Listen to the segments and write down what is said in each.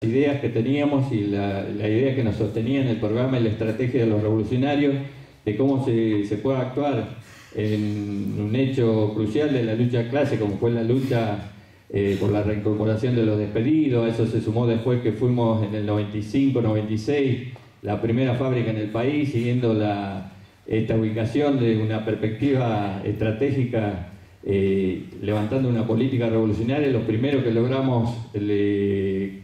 ideas que teníamos y la idea que nos sostenía en el programa y la estrategia de los revolucionarios de cómo se puede actuar en un hecho crucial de la lucha de clase, como fue la lucha por la reincorporación de los despedidos. A eso se sumó después que fuimos en el 95-96 la primera fábrica en el país, siguiendo esta ubicación de una perspectiva estratégica, levantando una política revolucionaria. Los primeros que logramos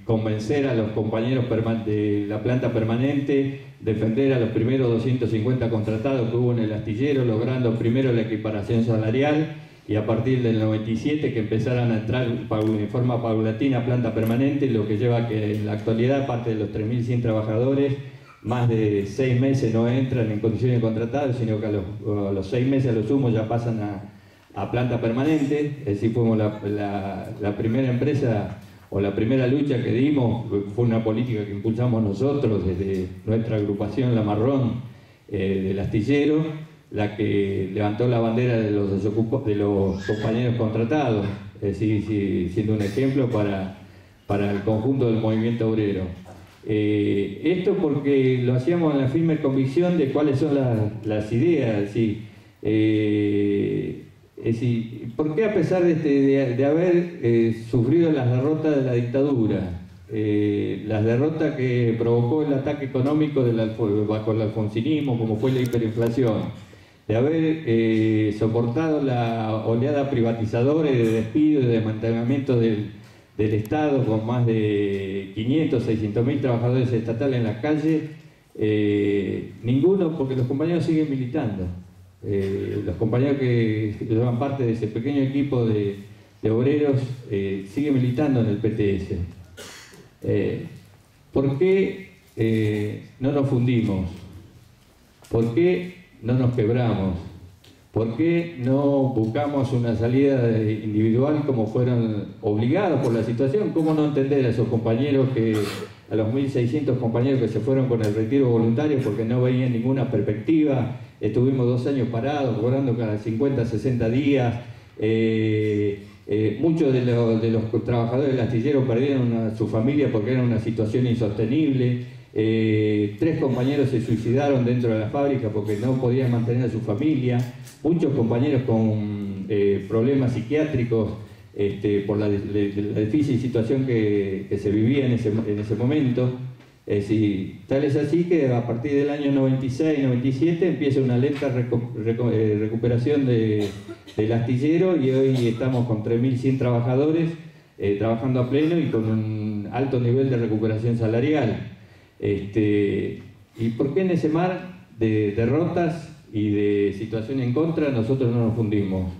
convencer a los compañeros de la planta permanente, defender a los primeros 250 contratados que hubo en el astillero, logrando primero la equiparación salarial, y a partir del 97 que empezaran a entrar en forma paulatina a planta permanente, lo que lleva a que en la actualidad, aparte de los 3.100 trabajadores, más de 6 meses no entran en condiciones de contratados, sino que a los 6 meses a lo sumo ya pasan a planta permanente. Es decir, fuimos la primera empresa o la primera lucha que dimos. Fue una política que impulsamos nosotros desde nuestra agrupación La Marrón del astillero, la que levantó la bandera de los compañeros contratados, es decir, siendo un ejemplo para el conjunto del movimiento obrero. Esto porque lo hacíamos en la firme convicción de cuáles son las ideas. Es decir, ¿por qué a pesar de haber sufrido las derrotas de la dictadura, las derrotas que provocó el ataque económico bajo el alfonsinismo, como fue la hiperinflación, de haber soportado la oleada privatizadora y de despido y de desmantelamiento del Estado, con más de 500, 600.000 trabajadores estatales en la calle, ninguno, porque los compañeros siguen militando. Los compañeros que llevan parte de ese pequeño equipo de obreros siguen militando en el PTS. ¿Por qué no nos fundimos? ¿Por qué no nos quebramos? ¿Por qué no buscamos una salida individual como fueron obligados por la situación? ¿Cómo no entender a esos compañeros, a los 1.600 compañeros que se fueron con el retiro voluntario porque no veían ninguna perspectiva? Estuvimos 2 años parados, cobrando cada 50, 60 días. Muchos de los trabajadores del astillero perdieron a su familia porque era una situación insostenible. 3 compañeros se suicidaron dentro de la fábrica porque no podían mantener a su familia. Muchos compañeros con problemas psiquiátricos por la difícil situación que se vivía en ese momento. Es decir, tal es así que a partir del año 96-97 empieza una lenta recuperación del astillero, y hoy estamos con 3.100 trabajadores trabajando a pleno y con un alto nivel de recuperación salarial. ¿Y por qué en ese mar de derrotas y de situación en contra nosotros no nos fundimos?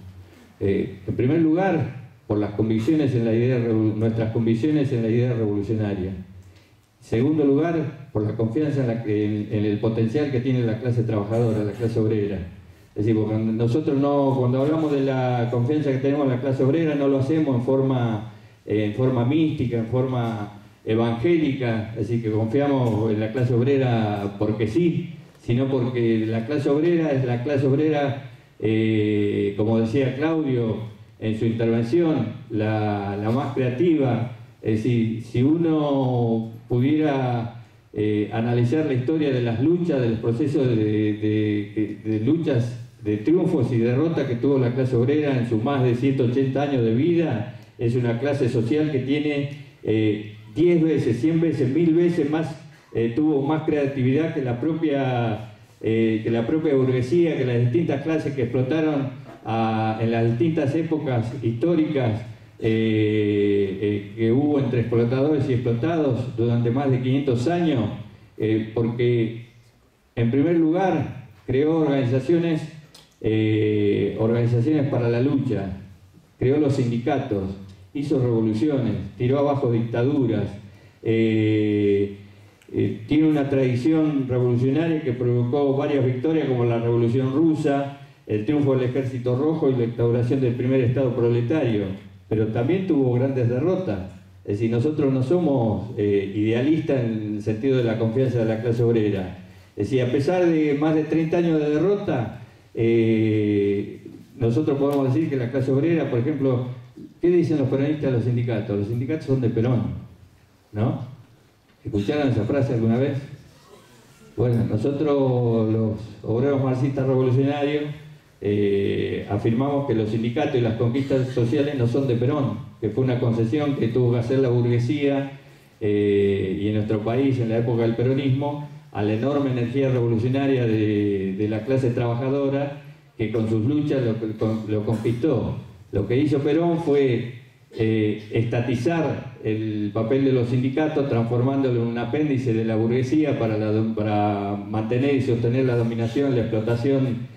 En primer lugar, por las convicciones nuestras convicciones en la idea revolucionaria. En segundo lugar, por la confianza en el potencial que tiene la clase trabajadora, la clase obrera. Es decir, porque nosotros cuando hablamos de la confianza que tenemos en la clase obrera, no lo hacemos en forma mística, en forma evangélica, es decir, que confiamos en la clase obrera porque sí, sino porque la clase obrera es la clase obrera, como decía Claudio en su intervención, la más creativa. Es decir, si uno pudiera analizar la historia de las luchas, de los procesos de luchas, de triunfos y derrotas que tuvo la clase obrera en sus más de 180 años de vida, es una clase social que tiene 10 veces, 100 veces, 1000 veces más, tuvo más creatividad que la propia burguesía, que las distintas clases que explotaron en las distintas épocas históricas que hubo entre explotadores y explotados durante más de 500 años, porque en primer lugar creó organizaciones para la lucha, creó los sindicatos, hizo revoluciones, tiró abajo dictaduras, tiene una tradición revolucionaria que provocó varias victorias, como la Revolución Rusa, el triunfo del Ejército Rojo y la instauración del primer Estado proletario, pero también tuvo grandes derrotas. Es decir, nosotros no somos idealistas en el sentido de la confianza de la clase obrera. Es decir, a pesar de más de 30 años de derrota, nosotros podemos decir que la clase obrera, por ejemplo, ¿qué dicen los peronistas de los sindicatos? Los sindicatos son de Perón, ¿no? ¿Escucharon esa frase alguna vez? Bueno, nosotros los obreros marxistas revolucionarios afirmamos que los sindicatos y las conquistas sociales no son de Perón, que fue una concesión que tuvo que hacer la burguesía y en nuestro país en la época del peronismo a la enorme energía revolucionaria de la clase trabajadora que con sus luchas lo conquistó. Lo que hizo Perón fue estatizar el papel de los sindicatos, transformándolo en un apéndice de la burguesía para mantener y sostener la dominación, la explotación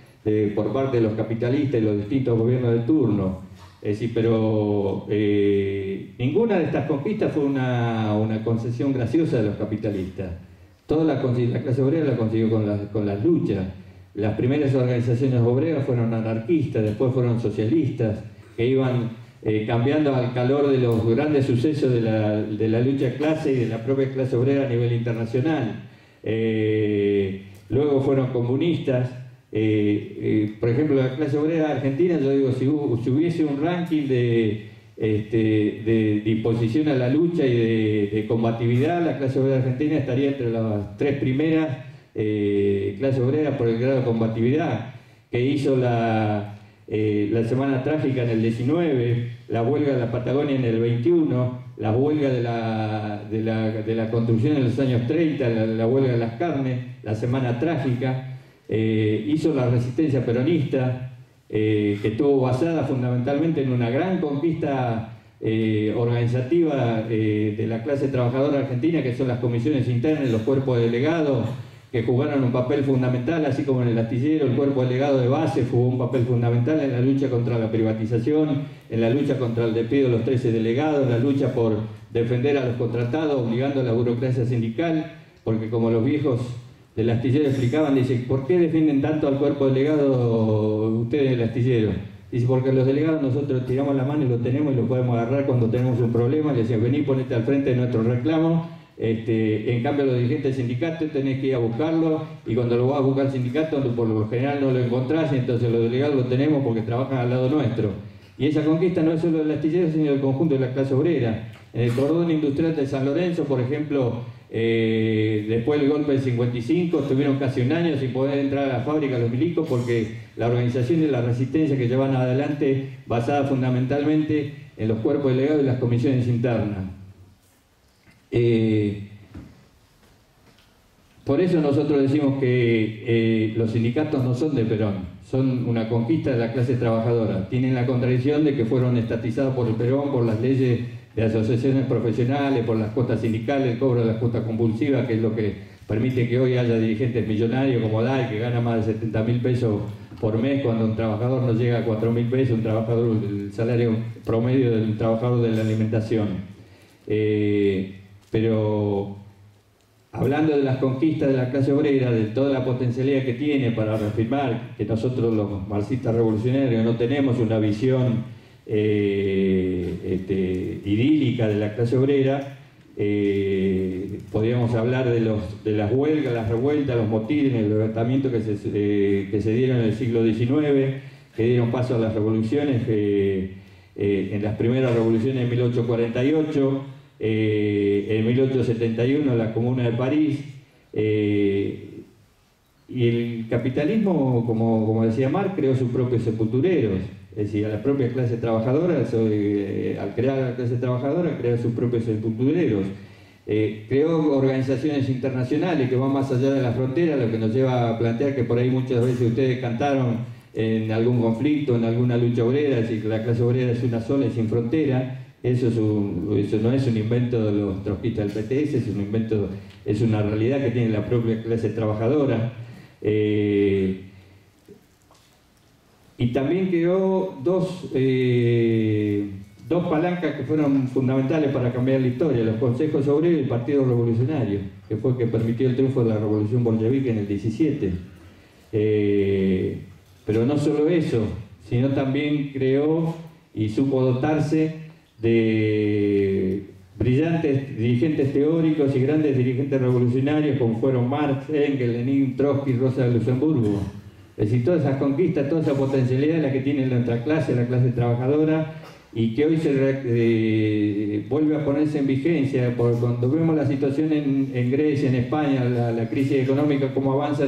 por parte de los capitalistas y los distintos gobiernos de turno. Es decir, pero ninguna de estas conquistas fue una concesión graciosa de los capitalistas. Toda la clase obrera la consiguió con las luchas. Las primeras organizaciones obreras fueron anarquistas, después fueron socialistas, que iban cambiando al calor de los grandes sucesos de la lucha de clase y de la propia clase obrera a nivel internacional. Luego fueron comunistas. Por ejemplo, la clase obrera argentina, yo digo, si hubiese un ranking de disposición a la lucha y de combatividad, la clase obrera argentina estaría entre las 3 primeras clases obreras por el grado de combatividad, que hizo la Semana Trágica en el 19, la huelga de la Patagonia en el 21, la huelga de la construcción en los años 30, la huelga de las carnes, la Semana Trágica, hizo la resistencia peronista, que estuvo basada fundamentalmente en una gran conquista organizativa de la clase trabajadora argentina, que son las comisiones internas, los cuerpos delegados, que jugaron un papel fundamental, así como en el astillero, el cuerpo delegado de base jugó un papel fundamental en la lucha contra la privatización, en la lucha contra el despido de los 13 delegados, en la lucha por defender a los contratados, obligando a la burocracia sindical, porque como los viejos del astillero explicaban, dicen, ¿por qué defienden tanto al cuerpo delegado ustedes del astillero? Dice, porque los delegados nosotros tiramos la mano y lo tenemos y lo podemos agarrar cuando tenemos un problema, le decían, vení, ponete al frente de nuestro reclamo. En cambio los dirigentes del sindicato tenés que ir a buscarlo y cuando lo vas a buscar al sindicato por lo general no lo encontrás y entonces los delegados lo tenemos porque trabajan al lado nuestro. Y esa conquista no es solo del astillero sino del conjunto de la clase obrera. En el cordón industrial de San Lorenzo, por ejemplo, después del golpe del 55 estuvieron casi un año sin poder entrar a la fábrica los milicos porque la organización y la resistencia que llevan adelante basada fundamentalmente en los cuerpos delegados y las comisiones internas. Por eso nosotros decimos que los sindicatos no son de Perón, son una conquista de la clase trabajadora. Tienen la contradicción de que fueron estatizados por el Perón, por las leyes de asociaciones profesionales, por las cuotas sindicales, el cobro de las cuotas convulsivas, que es lo que permite que hoy haya dirigentes millonarios como Dai, que gana más de 70.000 pesos por mes, cuando un trabajador no llega a 4.000 pesos, el salario promedio del trabajador de la alimentación. Pero hablando de las conquistas de la clase obrera, de toda la potencialidad que tiene para reafirmar que nosotros los marxistas revolucionarios no tenemos una visión idílica de la clase obrera, podríamos hablar de las huelgas, las revueltas, los motines, el levantamiento que se dieron en el siglo XIX, que dieron paso a las revoluciones, en las primeras revoluciones de 1848, en 1871 la Comuna de París, y el capitalismo, como decía Marx, creó sus propios sepultureros, es decir, a la propia clase trabajadora, al crear a la clase trabajadora, creó sus propios sepultureros. Creó organizaciones internacionales que van más allá de las fronteras, lo que nos lleva a plantear que por ahí muchas veces ustedes cantaron en algún conflicto, en alguna lucha obrera, es decir, que la clase obrera es una sola y sin frontera. Eso no es un invento de los trotskistas del PTS, es una realidad que tiene la propia clase trabajadora. Y también creó dos palancas que fueron fundamentales para cambiar la historia, los consejos obreros y el Partido Revolucionario, que fue el que permitió el triunfo de la revolución bolchevique en el 17. Pero no solo eso, sino también creó y supo dotarse de brillantes dirigentes teóricos y grandes dirigentes revolucionarios como fueron Marx, Engels, Lenin, Trotsky, Rosa de Luxemburgo. Es decir, todas esas conquistas, toda esa potencialidad la que tiene nuestra clase, la clase trabajadora, y que hoy vuelve a ponerse en vigencia, porque cuando vemos la situación en Grecia, en España, la crisis económica, cómo avanza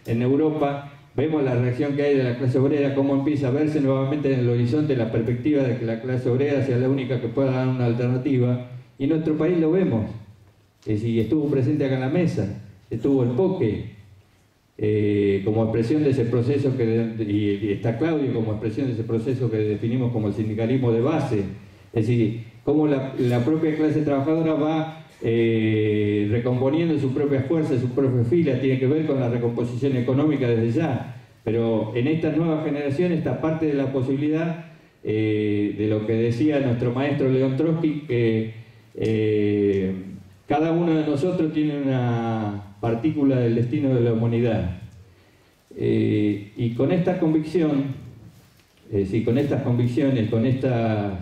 en Europa, vemos la reacción que hay de la clase obrera, cómo empieza a verse nuevamente en el horizonte la perspectiva de que la clase obrera sea la única que pueda dar una alternativa, y en nuestro país lo vemos. Es decir, estuvo presente acá en la mesa, estuvo el POCE, como expresión de ese proceso, y está Claudio como expresión de ese proceso que definimos como el sindicalismo de base. Es decir, cómo la propia clase trabajadora va recomponiendo sus propias fuerzas, sus propias filas, tiene que ver con la recomposición económica desde ya. Pero en estas nuevas generaciones está parte de la posibilidad de lo que decía nuestro maestro León Trotsky, que cada uno de nosotros tiene una partícula del destino de la humanidad. Y con esta convicción, con estas convicciones, con estas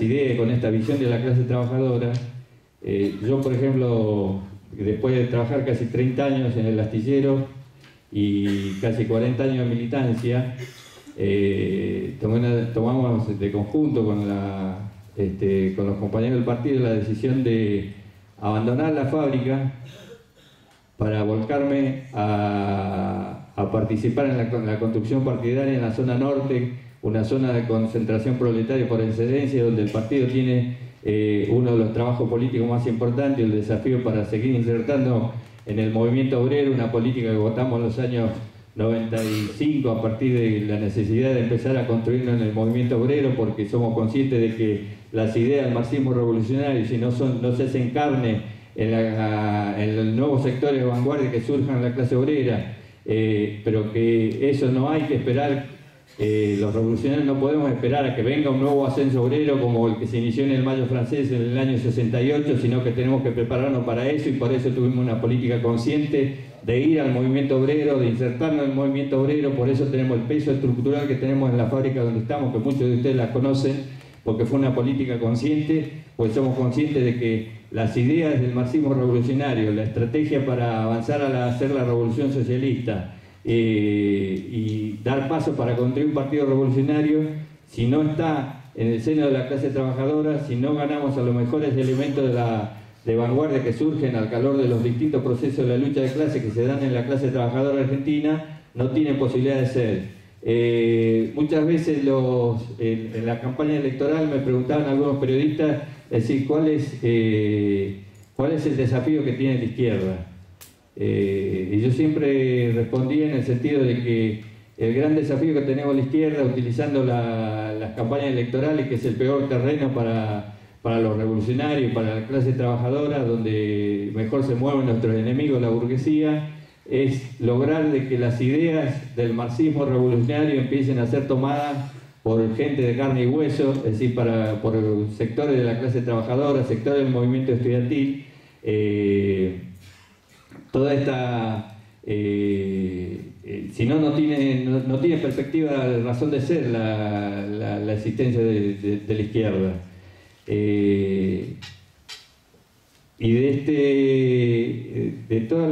ideas, con esta visión de la clase trabajadora, yo, por ejemplo, después de trabajar casi 30 años en el astillero y casi 40 años de militancia, tomamos de conjunto con los compañeros del partido la decisión de abandonar la fábrica para volcarme a participar en la construcción partidaria en la zona norte, una zona de concentración proletaria por excedencia, donde el partido tiene uno de los trabajos políticos más importantes, el desafío para seguir insertando en el movimiento obrero una política que votamos en los años 95 a partir de la necesidad de empezar a construirlo en el movimiento obrero, porque somos conscientes de que las ideas del marxismo revolucionario, si no se hacen carne en los nuevos sectores de vanguardia que surjan en la clase obrera, pero que eso no hay que esperar, los revolucionarios no podemos esperar a que venga un nuevo ascenso obrero como el que se inició en el Mayo francés en el año 68, sino que tenemos que prepararnos para eso, y por eso tuvimos una política consciente de ir al movimiento obrero, de insertarnos en el movimiento obrero. Por eso tenemos el peso estructural que tenemos en la fábrica donde estamos, que muchos de ustedes la conocen, porque fue una política consciente, pues somos conscientes de que las ideas del marxismo revolucionario, la estrategia para avanzar a hacer la revolución socialista y dar paso para construir un partido revolucionario, si no está en el seno de la clase trabajadora, si no ganamos a los mejores elementos de vanguardia que surgen al calor de los distintos procesos de la lucha de clase que se dan en la clase trabajadora argentina, no tienen posibilidad de ser. Muchas veces en la campaña electoral me preguntaban algunos periodistas, es decir, ¿cuál es el desafío que tiene la izquierda? Y yo siempre respondí en el sentido de que el gran desafío que tenemos la izquierda, utilizando las campañas electorales, que es el peor terreno para los revolucionarios, para la clase trabajadora, donde mejor se mueven nuestros enemigos, la burguesía, es lograr de que las ideas del marxismo revolucionario empiecen a ser tomadas por gente de carne y hueso, es decir, por sectores de la clase trabajadora, sectores del movimiento estudiantil. Toda esta, si no tiene perspectiva, razón de ser la existencia de la izquierda. Y de toda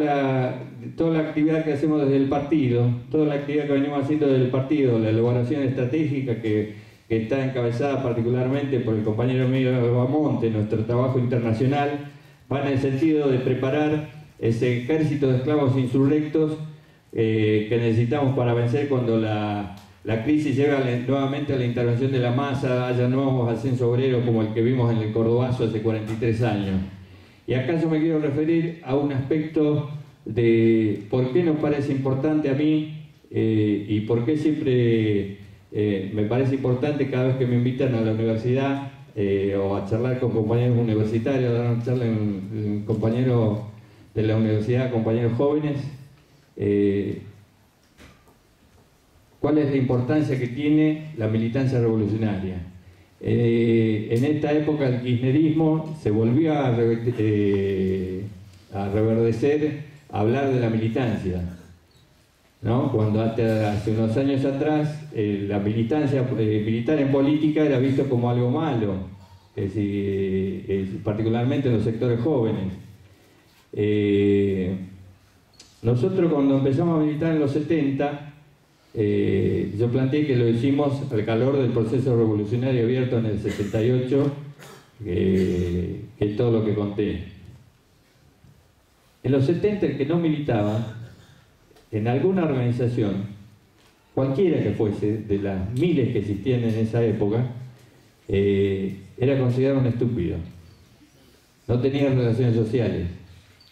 la actividad que hacemos desde el partido, toda la actividad que venimos haciendo desde el partido, la elaboración estratégica que está encabezada particularmente por el compañero Miguel Bamonte, nuestro trabajo internacional, va en el sentido de preparar ese ejército de esclavos insurrectos que necesitamos para vencer cuando la crisis llega nuevamente a la intervención de la masa, haya nuevos ascensos obreros como el que vimos en el Cordobazo hace 43 años. Y acá yo me quiero referir a un aspecto de por qué nos parece importante a mí y por qué siempre me parece importante cada vez que me invitan a la universidad o a charlar con compañeros universitarios, a dar una charla en compañeros de la universidad, compañeros jóvenes. ¿Cuál es la importancia que tiene la militancia revolucionaria? En esta época el kirchnerismo se volvió a reverdecer, a hablar de la militancia, ¿no? Cuando hace unos años atrás la militancia militar en política era visto como algo malo, es decir, particularmente en los sectores jóvenes. Nosotros cuando empezamos a militar en los 70, yo planteé que lo hicimos al calor del proceso revolucionario abierto en el 68, que es todo lo que conté. En los 70, el que no militaba en alguna organización, cualquiera que fuese, de las miles que existían en esa época, era considerado un estúpido. No tenía relaciones sociales,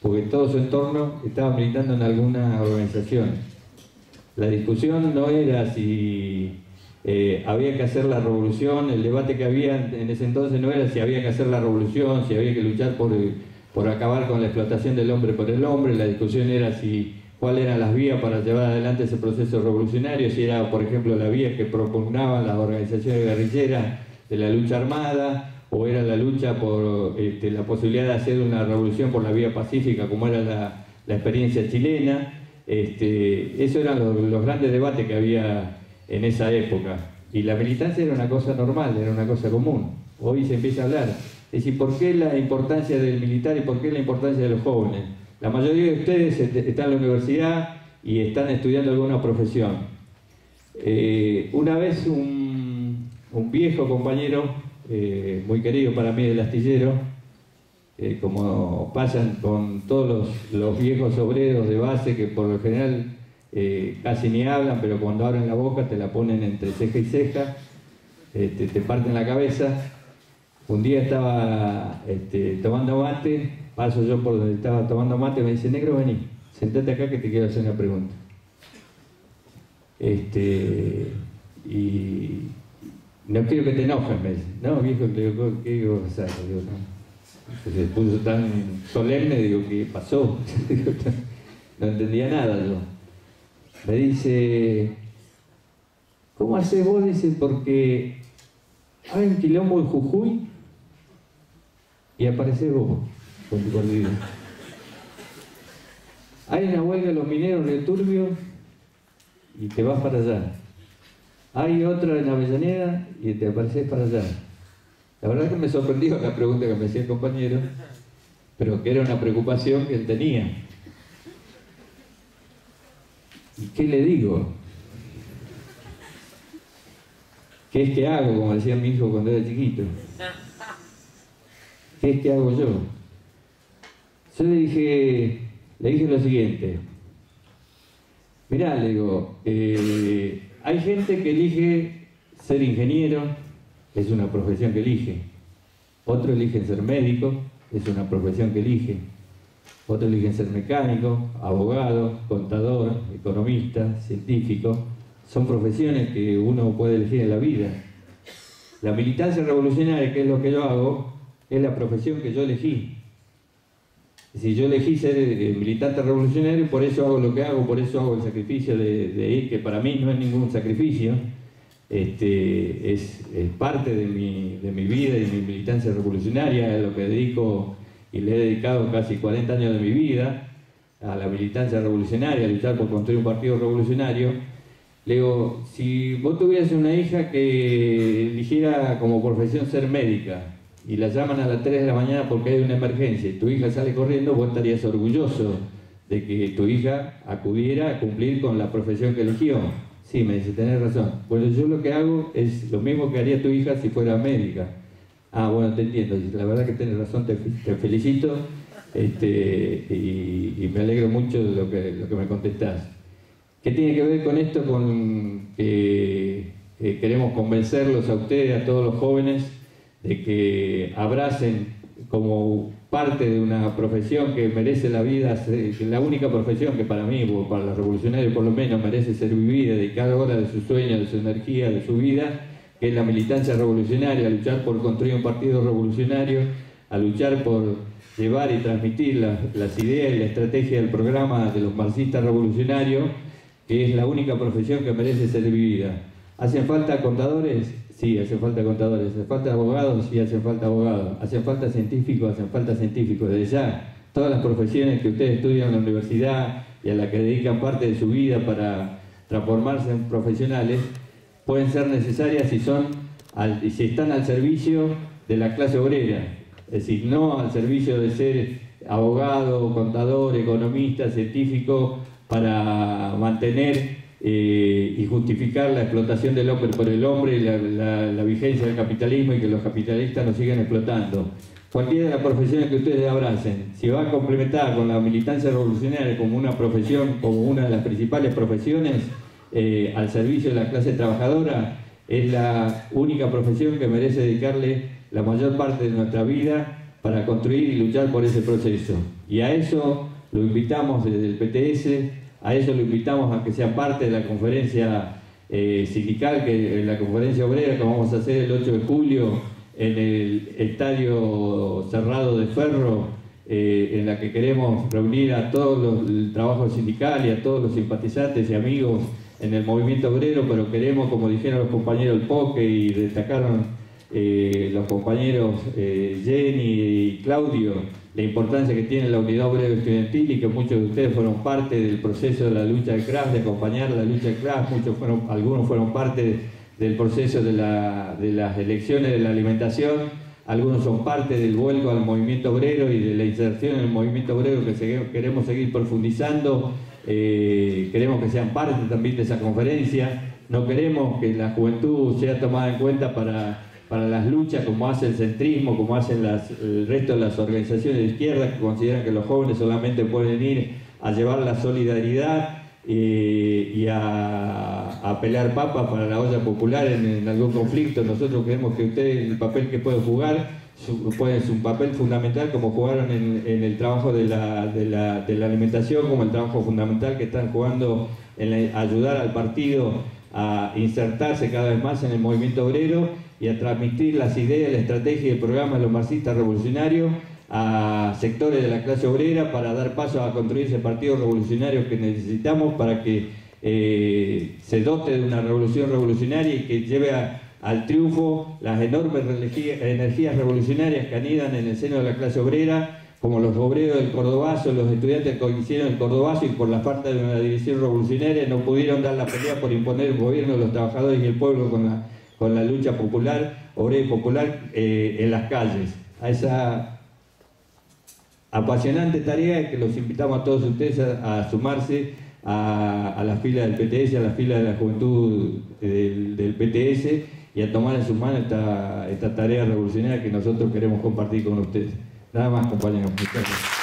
porque todo su entorno estaba militando en alguna organización. La discusión no era si había que hacer la revolución, el debate que había en ese entonces no era si había que hacer la revolución, si había que luchar por acabar con la explotación del hombre por el hombre. La discusión era cuáles eran las vías para llevar adelante ese proceso revolucionario, si era, por ejemplo, la vía que propugnaban las organizaciones guerrilleras de la lucha armada, o era la lucha por la posibilidad de hacer una revolución por la vía pacífica, como era la experiencia chilena. Esos eran los grandes debates que había en esa época. Y la militancia era una cosa normal, era una cosa común. Hoy se empieza a hablar. Es decir, ¿por qué la importancia del militar y por qué la importancia de los jóvenes? La mayoría de ustedes están en la universidad y están estudiando alguna profesión. Una vez un viejo compañero, muy querido para mí del astillero, como pasan con todos los viejos obreros de base que por lo general casi ni hablan, pero cuando abren la boca te la ponen entre ceja y ceja, te parten la cabeza. Un día estaba tomando mate, paso yo por donde estaba tomando mate, me dice: negro, vení, sentate acá que te quiero hacer una pregunta. Y no quiero que te enojes, me dice. No, viejo, le digo, ¿qué iba a pasar? Digo, no. Se puso tan solemne, digo, ¿qué pasó? No entendía nada yo. Me dice: ¿cómo hacés vos? Dice, porque hay un quilombo en Jujuy y aparecés vos con tu partido. Hay una huelga de los mineros en el Turbio y te vas para allá. Hay otra en Avellaneda y te apareces para allá. La verdad que me sorprendió la pregunta que me hacía el compañero, pero que era una preocupación que él tenía. ¿Y qué le digo? ¿Qué es que hago? Como decía mi hijo cuando era chiquito. ¿Qué es que hago yo? Yo le dije lo siguiente. Mirá, le digo, hay gente que elige ser ingeniero, es una profesión que elige. Otros eligen ser médico, es una profesión que elige. Otros eligen ser mecánico, abogado, contador, economista, científico. Son profesiones que uno puede elegir en la vida. La militancia revolucionaria, que es lo que yo hago, es la profesión que yo elegí. Si yo elegí ser militante revolucionario, por eso hago lo que hago, por eso hago el sacrificio de ir, que para mí no es ningún sacrificio, es parte de mi vida y de mi militancia revolucionaria, a lo que dedico y le he dedicado casi 40 años de mi vida, a la militancia revolucionaria, a luchar por construir un partido revolucionario. Le digo, si vos tuvieras una hija que eligiera como profesión ser médica, y la llaman a las 3 de la mañana porque hay una emergencia y tu hija sale corriendo, vos estarías orgulloso de que tu hija acudiera a cumplir con la profesión que eligió. Sí, me dice, tenés razón. Bueno, yo lo que hago es lo mismo que haría tu hija si fuera médica. Ah, bueno, te entiendo. La verdad que tenés razón, te felicito y me alegro mucho de lo que me contestás. ¿Qué tiene que ver con esto? Con que queremos convencerlos a ustedes, a todos los jóvenes, de que abracen como parte de una profesión que merece la vida, que la única profesión que para mí, o para los revolucionarios por lo menos, merece ser vivida, dedicar horas de sus sueños, de su energía, de su vida, que es la militancia revolucionaria, a luchar por construir un partido revolucionario, a luchar por llevar y transmitir las ideas y la estrategia del programa de los marxistas revolucionarios, que es la única profesión que merece ser vivida. ¿Hacen falta contadores? Sí, hacen falta contadores. ¿Hacen falta abogados? Sí, hacen falta abogados. ¿Hacen falta científicos? Hacen falta científicos. Desde ya, todas las profesiones que ustedes estudian en la universidad y a las que dedican parte de su vida para transformarse en profesionales, pueden ser necesarias si están al servicio de la clase obrera. Es decir, no al servicio de ser abogado, contador, economista, científico, para mantener y justificar la explotación del hombre por el hombre y la vigencia del capitalismo y que los capitalistas nos sigan explotando. Cualquiera de las profesiones que ustedes abracen, si va a complementar con la militancia revolucionaria como una profesión, como una de las principales profesiones al servicio de la clase trabajadora, es la única profesión que merece dedicarle la mayor parte de nuestra vida para construir y luchar por ese proceso. Y a eso lo invitamos desde el PTS, a eso lo invitamos a que sea parte de la conferencia sindical, la conferencia obrera que vamos a hacer el 8 de julio en el estadio cerrado de Ferro, en la que queremos reunir a todo el trabajo sindical y a todos los simpatizantes y amigos en el movimiento obrero, pero queremos, como dijeron los compañeros del POCE y destacaron los compañeros Jenny y Claudio, la importancia que tiene la unidad obrera estudiantil y que muchos de ustedes fueron parte del proceso de la lucha de CRAS, de acompañar la lucha de CRAS, algunos fueron parte del proceso de las elecciones de la alimentación, algunos son parte del vuelco al movimiento obrero y de la inserción en el movimiento obrero que queremos seguir profundizando. Queremos que sean parte también de esa conferencia, no queremos que la juventud sea tomada en cuenta para las luchas como hace el centrismo, como hacen el resto de las organizaciones de izquierda que consideran que los jóvenes solamente pueden ir a llevar la solidaridad y a pelear papas para la olla popular en algún conflicto. Nosotros creemos que ustedes el papel que pueden jugar es un papel fundamental como jugaron en el trabajo de la alimentación, como el trabajo fundamental que están jugando en ayudar al partido a insertarse cada vez más en el movimiento obrero y a transmitir las ideas, la estrategia y el programa de los marxistas revolucionarios a sectores de la clase obrera para dar paso a construir ese partido revolucionario que necesitamos para que se dote de una revolución revolucionaria y que lleve al triunfo las enormes energías revolucionarias que anidan en el seno de la clase obrera, como los obreros del Cordobazo, los estudiantes que hicieron el Cordobazo y por la falta de una división revolucionaria no pudieron dar la pelea por imponer el gobierno de los trabajadores y el pueblo con la lucha popular, obrera y popular en las calles. A esa apasionante tarea que los invitamos a todos ustedes a sumarse a la fila del PTS, a la fila de la juventud del PTS y a tomar en sus manos esta tarea revolucionaria que nosotros queremos compartir con ustedes. Nada más, compañeros. Muchas gracias.